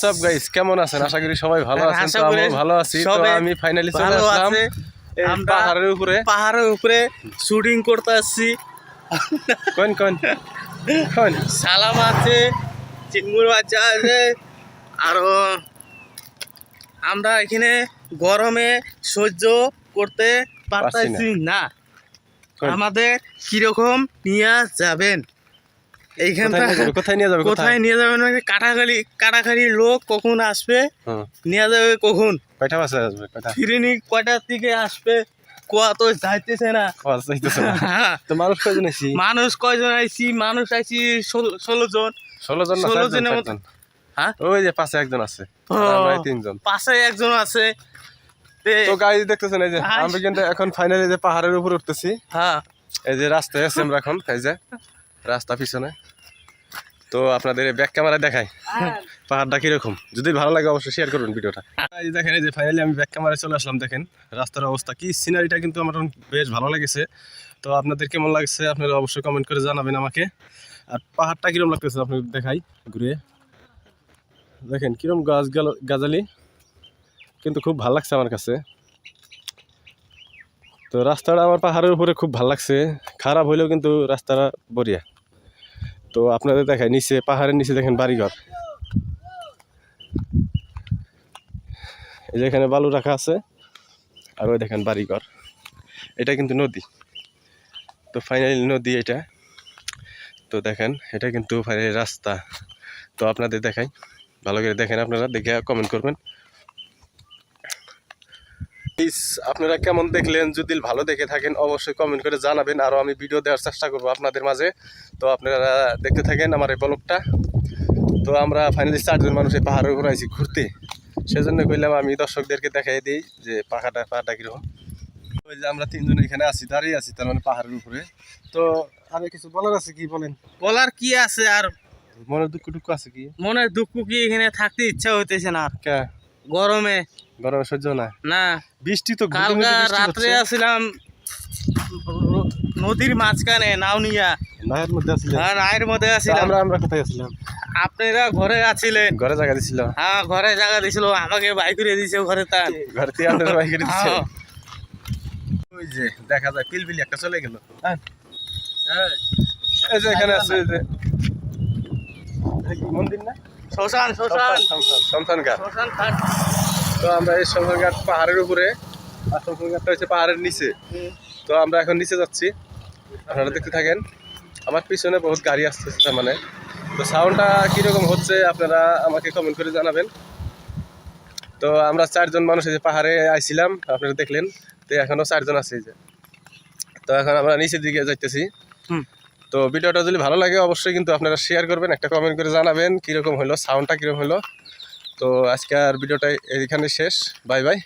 সব গাইস কেমন আছেন? আশা করি সবাই ভালো আছেন। তো আমিও ভালো আছি। তো আমি ফাইনালি চলে আসলাম পাহাড়ের উপরে শুটিং করতে আসছি। কোন কোন কোন সালাম আছে, চিংড়ি বাচ্চা আছে, আরো আমরা এখানে গরমে সহ্য করতে পারতেছি না। আমাদের কিরকম নিয়ে যাবেন? কোথায় নিয়ে যাবে? কোথায় নিয়ে যাবেন? কাটাখালি লোক কখন আসবে, নিয়ে যাবে কখন? কয়টা বাসে আসবে? ফিরিনি কয়টার দিকে আসবে? কোয়া তো যাইতেছে না। তো মানুষ কয়জন আইছি? মানুষ আইছি 16 জন। 16 জন না 16 জনের মতো। হ্যাঁ, ওই যে পাশে একজন আছে, আমরা 3 জন। পাশে একজন আছে। তো গাইস দেখতেছেন, এই যে আমরা কিন্তু এখন ফাইনালি যে পাহাড়ের উপর উঠতেছি। হ্যাঁ, এই যে রাস্তায় আছি আমরা এখন, এই যে রাস্তা পিছনে। তো আপনাদের ব্যাক ক্যামেরা দেখাই পাহাড়টা কিরকম। যদি ভালো লাগে অবশ্যই শেয়ার করবেন ভিডিওটা। এই দেখেন, এই যে ফাইনালি আমি ব্যাক ক্যামেরায় চলে আসলাম। দেখেন রাস্তার অবস্থা কি, সিনারিটা কিন্তু আমার বেশ ভালো লেগেছে। তো আপনাদের কেমন লাগছে আপনারা অবশ্যই কমেন্ট করে জানাবেন আমাকে। আর পাহাড়টা কিরকম লাগতেছে আপনাদের দেখাই ঘুরে। দেখেন কিরকম গাছালি, কিন্তু খুব ভালো লাগছে আমার কাছে। তো রাস্তাটা আমার পাহাড়ের উপরে খুব ভালো লাগছে, খারাপ হইলেও কিন্তু রাস্তাটা বড়িয়া। তো আপনাদের দেখায় নিচে, পাহাড়ের নিচে দেখেন বাড়িঘর, এই যে এখানে বালু রাখা আছে, আর ওই দেখেন বাড়িঘর। এটা কিন্তু নদী। তো ফাইনালি নদী এটা। তো দেখেন এটা কিন্তু ফাইনালি রাস্তা। তো আপনাদের দেখাই, ভালো করে দেখেন, আপনারা দেখে কমেন্ট করবেন। আপনারা কেমন দেখলেন? যদি ভালো দেখে থাকেন অবশ্যই কমেন্ট করে জানাবেন, আরও আমি ভিডিও দেওয়ার চেষ্টা করবো আপনাদের মাঝে। তো আপনারা দেখতে থাকেন আমার এই ব্লগটা। তো আমরা ফাইনালি 4 জন মানুষ এই পাহাড়ের উপর আইছি ঘুরতে, সেজন্য কইলাম আমি দর্শকদেরকে দেখাই দিই যে পাহাড়টা কীরকম। ওই যে আমরা 3 জন এখানে আছি, দাঁড়িয়ে আছি তার মানে পাহাড়ের উপরে। তো আরে কিছু বলার আছে? কি বলেন? বলার কি আছে আর? মনের দুঃখ আছে কি? মনের দুঃখ কি, এখানে থাকতে ইচ্ছা হইতেছে না আর। গরমে সহ্য না। না, বৃষ্টি তো কালকে রাত্রে আসলাম নদীর মাঝখানে নাও নিয়া। নায়ের মধ্যে আসলাম। হ্যাঁ, নায়ের মধ্যে আসলাম। আমরা কোথায় আসলাম? আপনারা ঘরে আছিলেন। ঘরে জায়গা দিছিল? হ্যাঁ, ঘরে জায়গা দিছিল, আমাকে বাইক করে দিয়েছে ঘরে। তার ঘর থেকে আপনারা বাইক করে দিয়েছে। ওই যে দেখা যায় পিলপিলি একটা চলে গেল। হ্যাঁ, এই যে এখানে আছে, এই যে মন্দির না, শ্মশান ঘাট। তো আমরা এই শ্মশান ঘাট পাহাড়ের উপরে, আর শ্মশান ঘাটটা হচ্ছে পাহাড়ের নিচে। তো আমরা এখন নিচে যাচ্ছি, আপনারা দেখতে থাকেন। আমার পিছনে বহুত গাড়ি আসতেছে, তার মানে তো সাউন্ডটা কীরকম হচ্ছে আপনারা আমাকে কমেন্ট করে জানাবেন। তো আমরা 4 জন মানুষ এই যে পাহাড়ে আইছিলাম, আপনারা দেখলেন। তো এখনও 4 জন আছে এই যে। তো এখন আমরা নিচের দিকে যাইতেছি। তো ভিডিওটা যদি ভালো লাগে অবশ্যই কিন্তু আপনারা শেয়ার করবেন, একটা কমেন্ট করে জানাবেন কীরকম হলো, সাউন্ডটা কীরকম হলো। তো আজকের ভিডিওটা এইখানে শেষ। Bye bye.